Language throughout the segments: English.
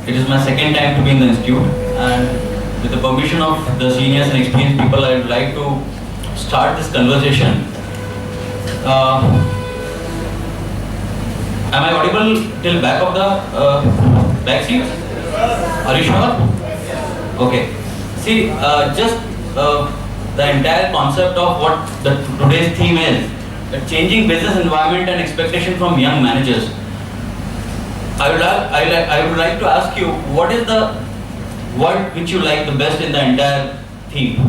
It is my second time to be in the institute, and with the permission of the seniors and experienced people, I would like to start this conversation. Am I audible till back of the back seat? Are you sure? Okay. See, just the entire concept of what today's theme is, the changing business environment and expectation from young managers. I would like to ask you, what is the word which you like the best in the entire theme? Okay,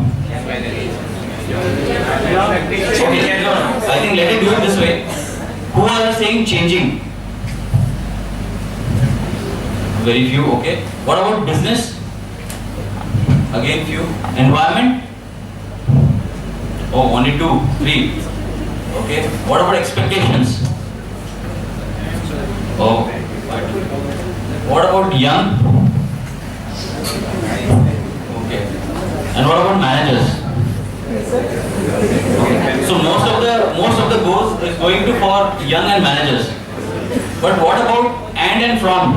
I think let it do it this way. Who are saying changing? Very few, okay. What about business? Again few. Environment? Oh, only 2, 3. Okay. What about expectations? Oh. What about young? Okay. And what about managers? Okay. So most of the goals is going to for young and managers. But what about and from?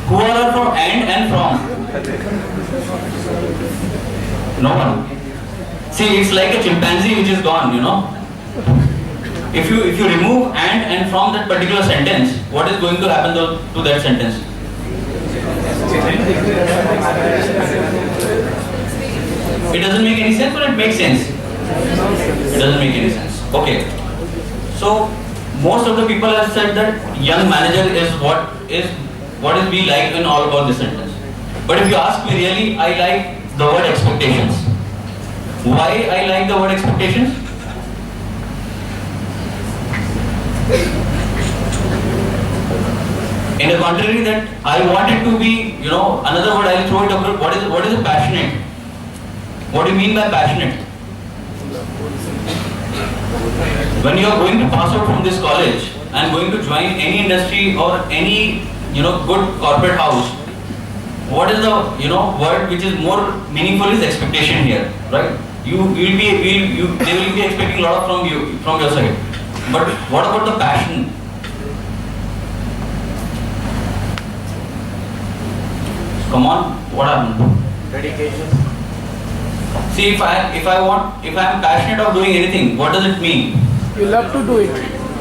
Who are from and from? No one. See, it's like a chimpanzee which is gone, you know. If you remove and from that particular sentence, what is going to happen to that sentence? It doesn't make any sense, or it makes sense? It doesn't make any sense. Okay. So most of the people have said that young manager is what we like in all about this sentence. But if you ask me really, I like the word expectations. Why I like the word expectations? In the contrary, that I want it to be, you know, another word I'll throw it up. What is a passionate? What do you mean by passionate? When you are going to pass out from this college and going to join any industry or any, you know, good corporate house, what is the, you know, word which is more meaningful is expectation here, right? They will be expecting a lot from your side. But what about the passion? Come on, what happened? Dedication. See, if I am passionate of doing anything, what does it mean? You love to do it.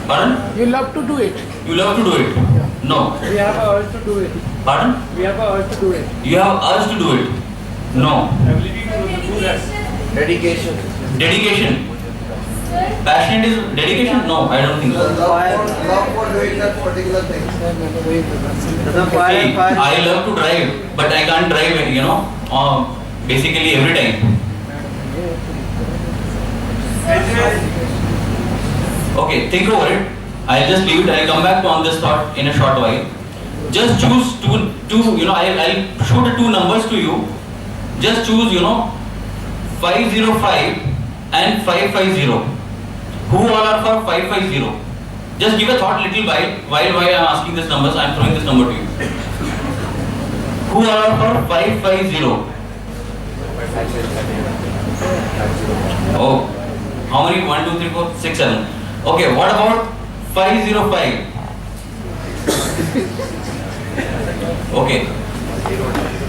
Pardon? You love to do it. You love to do it? Yeah. No. We have a urge to do it. Pardon? We have a urge to do it. You have urge to do it? No. Ability to do that. Dedication. Dedication. Passionate is dedication? No, I don't think so. Love for doing that particular thing. The fire, See, I love to drive, but I can't drive, you know, basically every time. Okay, think over it. I'll just leave it. I'll come back on this thought in a short while. Just choose two, you know, I'll shoot 2 numbers to you. Just choose, you know, 505 and 550. Who all are for 550? Just give a thought little while I am asking these numbers. I am throwing this number to you. Who all are for 550? Oh, how many? 1, 2, 3, 4, 6, 7. Okay, what about 505? Okay.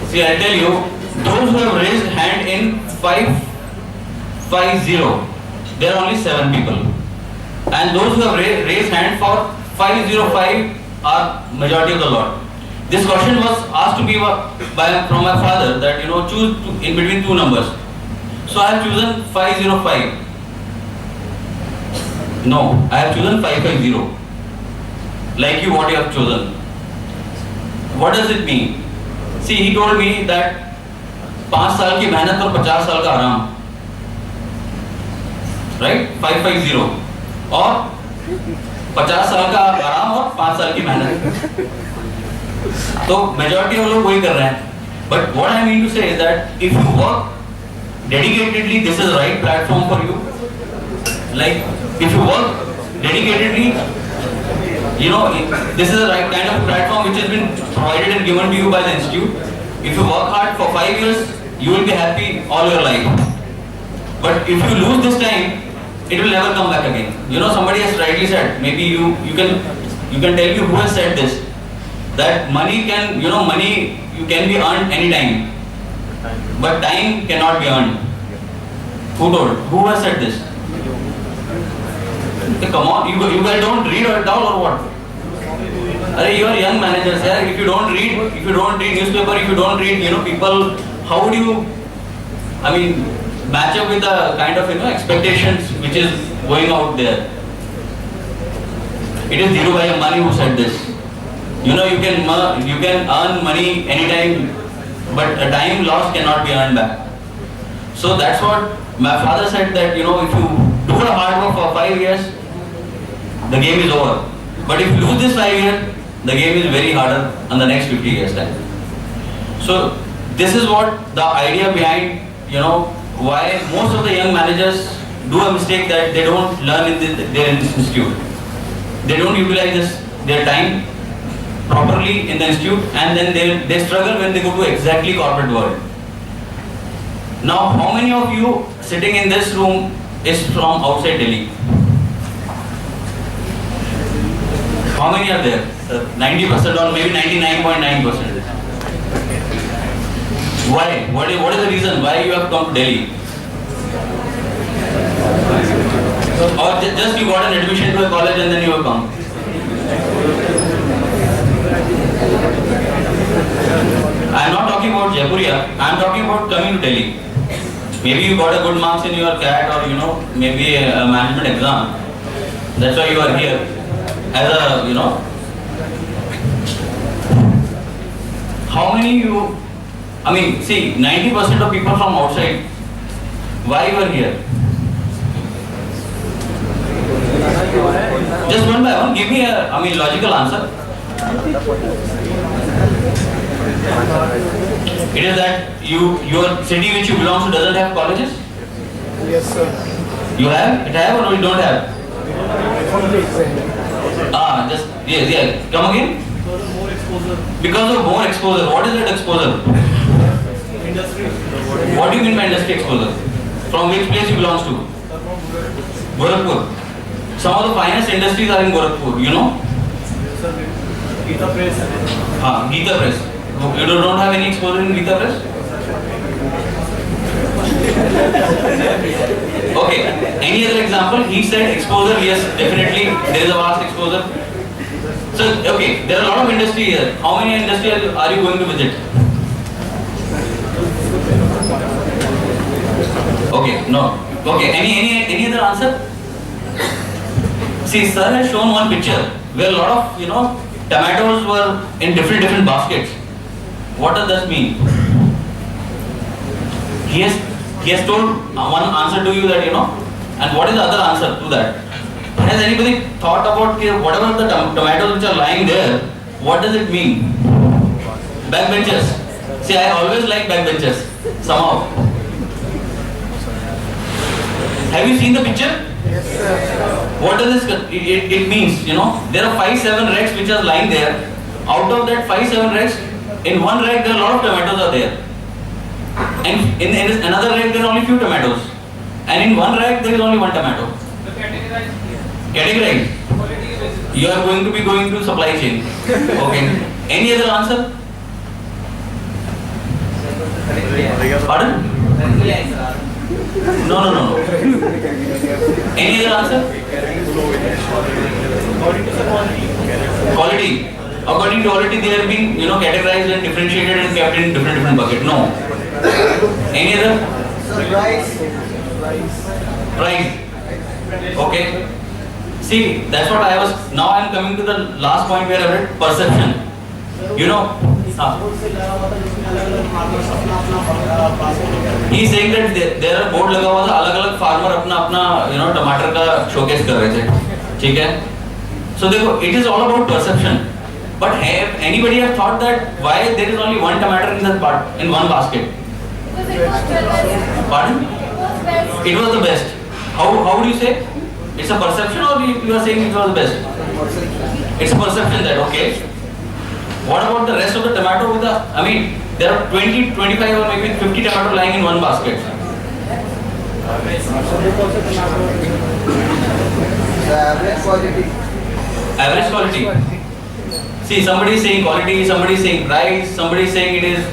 See, I'll tell you, those who have raised hand in 550, there are only 7 people. And those who have raised hand for 505 are majority of the lot. This question was asked to me from my father that, you know, choose in between 2 numbers. So I have chosen 505. No, I have chosen 550. Like you, what you have chosen. What does it mean? See, he told me that 5 साल की मेहनत और 50 साल का आराम. Right? 550. और 50 साल का आराम और 5 साल की मेहनत. तो majority of लोग वही कर रहे हैं. But what I mean to say is that if you work dedicatedly, this is the right platform for you. Like, if you work dedicatedly, you know, this is the right kind of platform which has been provided and given to you by the institute. If you work hard for 5 years, you will be happy all your life. But if you lose this time, it will never come back again. You know, somebody has rightly said, maybe you can tell me who has said this. that money can, money you can be earned anytime, but time cannot be earned. Who told? Who has said this? Come on, you guys don't read at all or what? You are young managers here. If you don't read newspaper, if you don't read, people, how would you, match up with the kind of, expectations which is going out there? It is Dhirubhai Ambani who said this. You can earn money anytime, but a time lost cannot be earned back. So that's what my father said, that if you do the hard work for 5 years, the game is over. But if you lose this 5 years, the game is very harder on the next 50 years time. So this is what the idea behind, why most of the young managers do a mistake, that they don't learn in their institute. They don't utilize their time properly in the institute, and then they struggle when they go to exactly corporate world. Now, how many of you sitting in this room is from outside Delhi? How many are there? 90% or maybe 99.9%. Why? What is the reason why you have come to Delhi? Or just you got an admission to a college and then you have come? I am not talking about Jaipuria. I am talking about coming to Delhi. Maybe you got a good marks in your CAT, or maybe a management exam. That's why you are here. As a, how many see, 90% of people from outside, why you are here? Just one by one, give me a, logical answer. It is that your city which you belong to doesn't have colleges? Yes, sir. You have? It have or you don't have? Yes. Come again? Because of more exposure. What is that exposure? Industry. What do you mean by industry exposure? From which place you belong to? Gorakhpur. Some of the finest industries are in Gorakhpur, Geeta Press. Geeta Press. You don't have any exposure in Geeta Press? Okay. Any other example? He said exposure. Yes, definitely there is a vast exposure. So, okay, there are a lot of industry here. How many industries are you going to visit? Okay, no. Okay, any other answer? See, sir has shown one picture where a lot of, tomatoes were in different baskets. What does that mean? He has told one answer to you that, and what is the other answer to that? Has anybody thought about whatever the tomatoes which are lying there, what does it mean? Backbenchers. See, I always like backbenchers, somehow. Have you seen the picture? Yes, sir. What does this, it means, there are 5-7 racks which are lying there. Out of that 5-7 racks, in one rack there are a lot of tomatoes are there. And in another rack there are only few tomatoes. And in one rack there is only one tomato. Categorize. You are going to be going to supply chain. Okay. Any other answer? Pardon? No. Any other answer? Quality. According to quality, they are being, categorized and differentiated and kept in different buckets. No. Any other? Price. Price. Okay. See, that's what I was. Now I am coming to the last point where I read perception. He is saying that there are board लगा हुआ था, अलग-अलग farmer अपना टमाटर का showcase कर रहे थे, ठीक है? So देखो, it is all about perception. But have anybody have thought that why there is only one tomato in one basket? Pardon? It was the best. How would you say? It's a perception, or you are saying it was the best? It's a perception that, okay. What about the rest of the tomato with the, there are 20, 25 or maybe 50 tomato lying in one basket. The average quality. Average quality. See, somebody is saying quality, somebody is saying price, somebody is saying it is,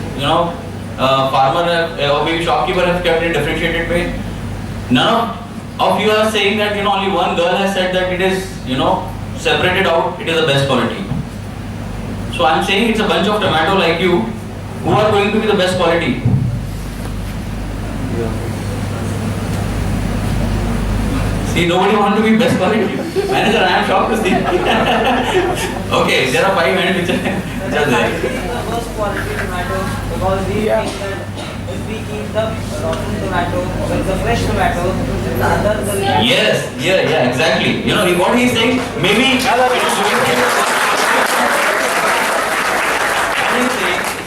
farmer or maybe shopkeeper have kept it differentiated way. None of you are saying that, only one girl has said that it is, separated out, it is the best quality. So I am saying it's a bunch of tomato like you who are going to be the best quality. See, nobody want to be best quality. Manager, I am shocked to see. Okay, there are 5 hands which are The there. worst quality tomato because we think that if we keep the rotten tomato with the fresh tomato, the others will get. Yes, yeah, exactly. What he is saying, maybe it is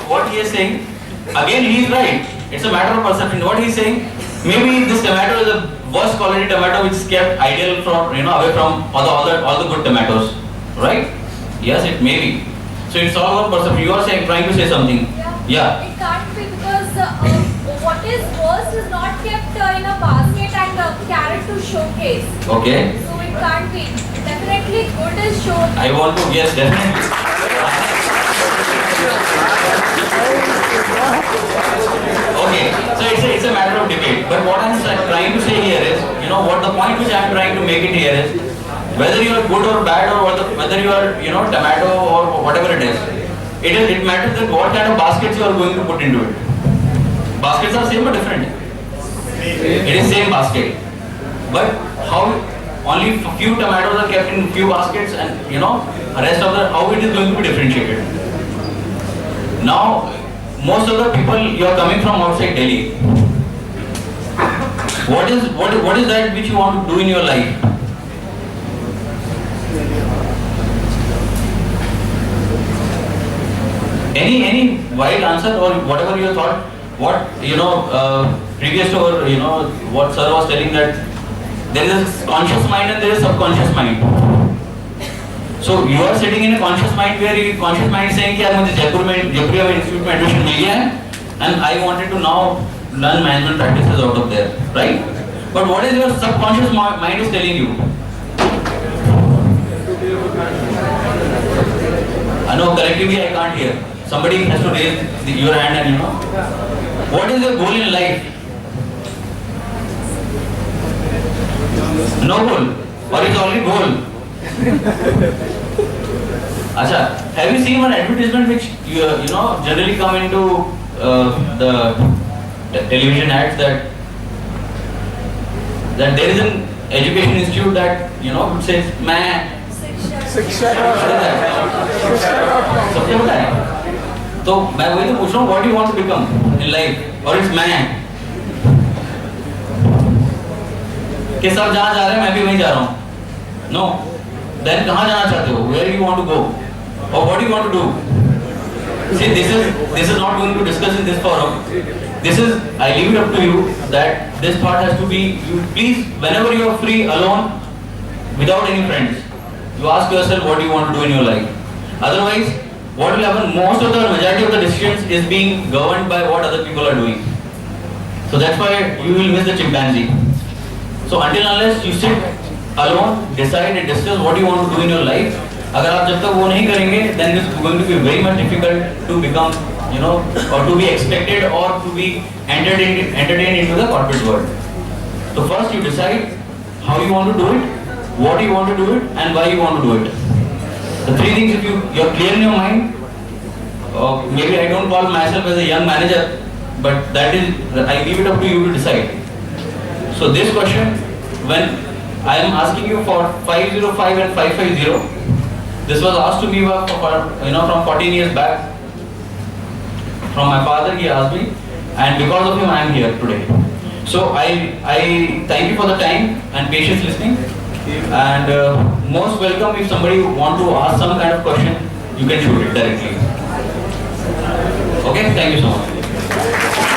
what he is saying, again he is right. It's a matter of perception. What he is saying, maybe this tomato is the worst quality tomato which is kept ideal from, away from all the good tomatoes. Right? Yes, it may be. So it's all about perception. You are saying, trying to say something. Yeah. It can't be because what is worst is not kept in a basket and carried to showcase. Okay. So it can't be. Definitely good is shown. I want to, yes, definitely. Okay, so it's a matter of debate. But what I'm trying to say here is, what the point which I'm trying to make it here is, whether you are good or bad or whether you are, tomato or whatever it is, it matters that what kind of baskets you are going to put into it. Baskets are same or different? It is same basket. But how only few tomatoes are kept in few baskets and rest of how it is going to be differentiated. Now, most of the people you are coming from outside Delhi. What is that which you want to do in your life? Any wild answer or whatever you thought? What previous to what sir was telling that there is a conscious mind and there is subconscious mind. So you are sitting in a conscious mind where your conscious mind is saying कि यार मुझे जयपुर में institute में admission मिल गया है and I wanted to now learn management practices out of there, right? But what is your subconscious mind is telling you? I know collectively I can't hear. Somebody has to raise your hand and what is your goal in life? No goal or is only goal? Acha, have you seen one advertisement which generally come into the television ads that there is an education institute that says मैं सबसे पता है तो मैं वही तो पूछ रहा हूँ what do you want to become in life or it's मैं कि सब जहाँ जा रहे हैं मैं भी वहीं जा रहा हूँ no then कहाँ जाना चाहते हो where do you want to go or what do you want to do see this is not going to discuss in this forum this is I leave it up to you that this thought has to be you please whenever you are free alone without any friends you ask yourself what do you want to do in your life otherwise what will happen most of the majority of the decisions is being governed by what other people are doing so that's why you will miss the chimpanzee so until unless you sit alone decide and discuss what you want to do in your life अगर आप जब तक वो नहीं करेंगे then it's going to be very much difficult to become or to be expected or to be entertained into the corporate world so first you decide how you want to do it what you want to do it and why you want to do it the 3 things if you're clear in your mind maybe I don't call myself as a young manager but that is I leave it up to you to decide so this question when I am asking you for 505 and 550 this was asked to me from 14 years back from my father he asked me and because of him I am here today so I thank you for the time and patience listening and most welcome if somebody want to ask some kind of question you can shoot it directly okay thank you so much